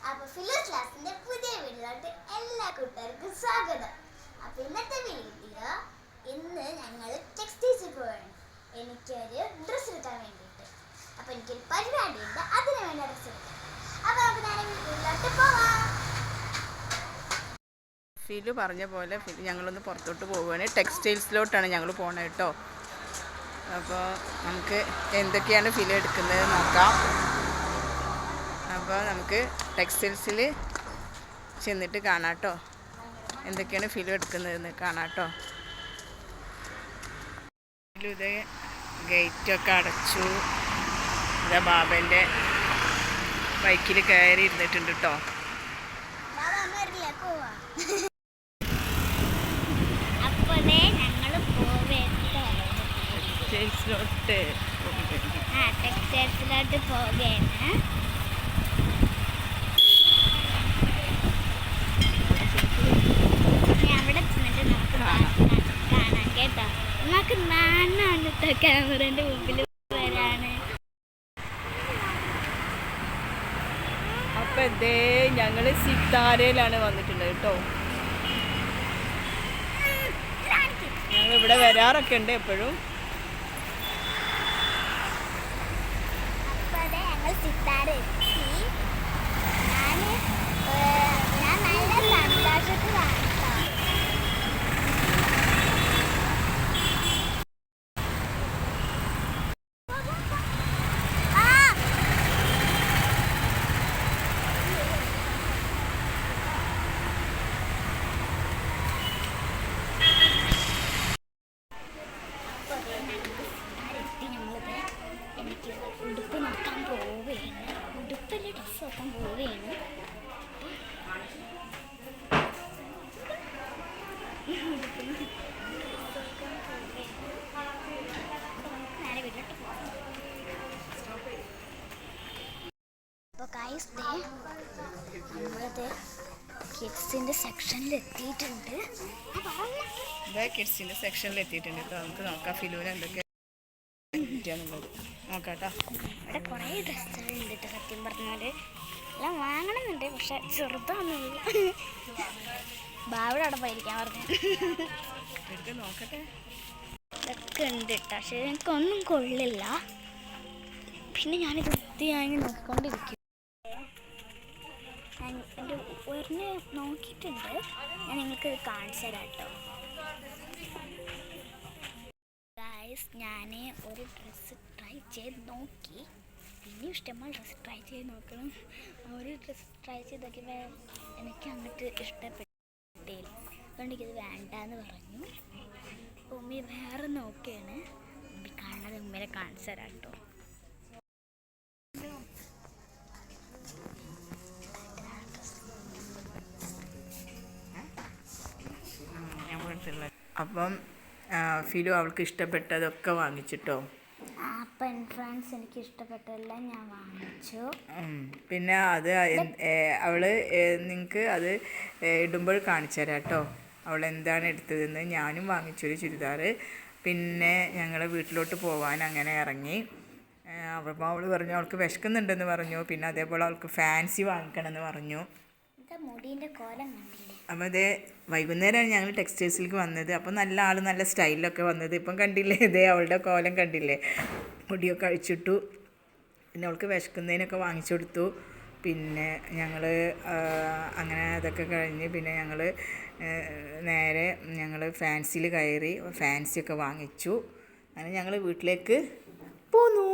അപ്പോൾ ഫിലോസ് ക്ലാസിന്റെ പുതിയ വീഡിയോയിലോട്ട് എല്ലാ കൂട്ടുകാർക്കും സ്വാഗതം. അപ്പോൾ ഇന്നത്തെ വീഡിയോ ഇന്ന് ഞങ്ങൾ ടെക്സ്റ്റൈൽസിൽ പോവാണ്. എനിക്കൊരു ഡ്രസ്സ് എടുക്കാൻ വേണ്ടിയിട്ട്. അപ്പോൾ എനിക്കൊരു പരിപാടിയുണ്ട്, അതിന് വേണ്ടി ഡ്രസ്സ് എടുക്കാം. അപ്പോൾ നമുക്ക് നേരെ വീഡിയോയിലോട്ട് പോവാം. ഫിലു പറഞ്ഞ പോലെ ഞങ്ങളൊന്ന് പുറത്തോട്ട് പോവുകയാണ്. ടെക്സ്റ്റൈൽസിലോട്ടാണ് ഞങ്ങൾ പോകണത് കേട്ടോ. അപ്പോൾ നമുക്ക് എന്തൊക്കെയാണ് ഫിലു എടുക്കുന്നത് നോക്കാം. അപ്പോൾ നമുക്ക് ടെക്സ്റ്റൈൽസിൽ ചെന്നിട്ട് കാണാം കേട്ടോ, എന്തൊക്കെയാണ് ഫിലു എടുക്കുന്നതെന്ന് കാണാം കേട്ടോ. ഫിലു ഇത് ഗേറ്റൊക്കെ അടച്ചു. ഇതാ ബാബൻ്റെ ബൈക്കിൽ കയറി ഇരുന്നിട്ടുണ്ട് കേട്ടോ. ടെക്സ്റ്റൈൽസിലോട്ട് പോവുകയാണ്. അവിടെ ചെന്നിട്ട് നമുക്ക് കാണാം കേട്ടോ. നമുക്ക് നാനാണ് കേട്ടോ ക്യാമറേൻ്റെ മുമ്പിൽ വരാണ്. അപ്പം എന്തേ ഞങ്ങൾ സിത്താരയിലാണ് വന്നിട്ടുള്ളത് കേട്ടോ. ഞങ്ങളിവിടെ വരാറൊക്കെ ഉണ്ട് എപ്പോഴും. സിത്താര എത്തി. ഞാൻ നല്ല സന്തോഷത്തിലാണ്. എനിക്ക് ഉടുപ്പ് നോക്കാൻ പോവുകയാണ്. ഉടുപ്പിൻ്റെ ഡ്രസ്സ് നോക്കാൻ പോവുകയാണ്. നേരെ വീട്ടിലോട്ട് പോകാം. അപ്പോൾ ഗൈസ് നമ്മളത് കിഡ്സിൻ്റെ സെക്ഷനിൽ എത്തിയിട്ടുണ്ട്. കിഡ്സിൻ്റെ സെക്ഷനിൽ എത്തിയിട്ടുണ്ട് കേട്ടോ. നമുക്ക് നോക്കാം ഫിലുവിന് എന്തൊക്കെ നോക്കാട്ടോ. ഇവിടെ കുറേ ഡ്രസ്സുകളുണ്ട് കേട്ടോ. സത്യം പറഞ്ഞാൽ എല്ലാം വാങ്ങണമെന്നുണ്ട്, പക്ഷെ ചെറുതാണെന്നുള്ളൂ. ബാവിടെ അവിടെ പോയിരിക്കാൻ പറഞ്ഞു. നോക്കട്ടെ, ഇതൊക്കെ ഉണ്ട് കേട്ടോ. പക്ഷെ എനിക്കൊന്നും കൊള്ളില്ല. പിന്നെ ഞാനിത് വൃത്തിയായി നോക്കിക്കൊണ്ടിരിക്കും. ഞാൻ എൻ്റെ ഒരെണ്ണം നോക്കിയിട്ടുണ്ട്. ഞാൻ നിങ്ങൾക്കിത് കാണിച്ചു തരാം കേട്ടോ. ഞാൻ ഒരു ഡ്രസ്സ് ട്രൈ ചെയ്ത് നോക്കി. പിന്നെ ഇഷ്ടംപോലെ ഡ്രസ്സ് ട്രൈ ചെയ്ത് നോക്കണം. ഒരു ഡ്രസ്സ് ട്രൈ ചെയ്ത് നോക്കിയപ്പോൾ എനിക്ക് അങ്ങോട്ട് ഇഷ്ടപ്പെട്ടില്ല. അതുകൊണ്ട് എനിക്കത് വേണ്ടാന്ന് പറഞ്ഞു. ഉമ്മി വേറെ നോക്കിയാണ്. ഉമ്മി കാണാതെ ഉമ്മേനെ കാണിച്ചു തരാം കേട്ടോ. അപ്പം ഫിലു അവൾക്ക് ഇഷ്ടപ്പെട്ടതൊക്കെ വാങ്ങിച്ചിട്ടോ. അപ്പം എൻട്രൻസ് എനിക്ക് ഇഷ്ടപ്പെട്ടതെല്ലാം ഞാൻ വാങ്ങിച്ചു. പിന്നെ അത് അവള് നിങ്ങൾക്ക് അത് ഇടുമ്പോൾ കാണിച്ചു തരാം കേട്ടോ അവൾ എന്താണ് എടുത്തതെന്ന്. ഞാനും വാങ്ങിച്ചൊരു ചുരിദാർ. പിന്നെ ഞങ്ങൾ വീട്ടിലോട്ട് പോകാൻ അങ്ങനെ ഇറങ്ങി. അപ്പോൾ അവൾ പറഞ്ഞു അവൾക്ക് വിശക്കുന്നുണ്ടെന്ന് പറഞ്ഞു. പിന്നെ അതേപോലെ അവൾക്ക് ഫാൻസി വാങ്ങിക്കണമെന്ന് പറഞ്ഞു. മുടീൻ്റെ കോലം കണ്ടില്ലേ? അപ്പോൾ ഇതേ വൈകുന്നേരമാണ് ഞങ്ങൾ ടെക്സ്റ്റൈൽസിലേക്ക് വന്നത്. അപ്പോൾ നല്ല ആൾ നല്ല സ്റ്റൈലിലൊക്കെ വന്നത്. ഇപ്പം കണ്ടില്ലേ, ഇതേ അവളുടെ കോലം കണ്ടില്ലേ, മുടിയൊക്കെ അഴിച്ചിട്ടു. പിന്നെ അവൾക്ക് വിശക്കുന്നതിനൊക്കെ വാങ്ങിച്ചു കൊടുത്തു. പിന്നെ ഞങ്ങൾ അങ്ങനെ അതൊക്കെ കഴിഞ്ഞ് പിന്നെ ഞങ്ങൾ ഫാൻസിയിൽ കയറി ഫാൻസിയൊക്കെ വാങ്ങിച്ചു. അങ്ങനെ ഞങ്ങൾ വീട്ടിലേക്ക് പോന്നു.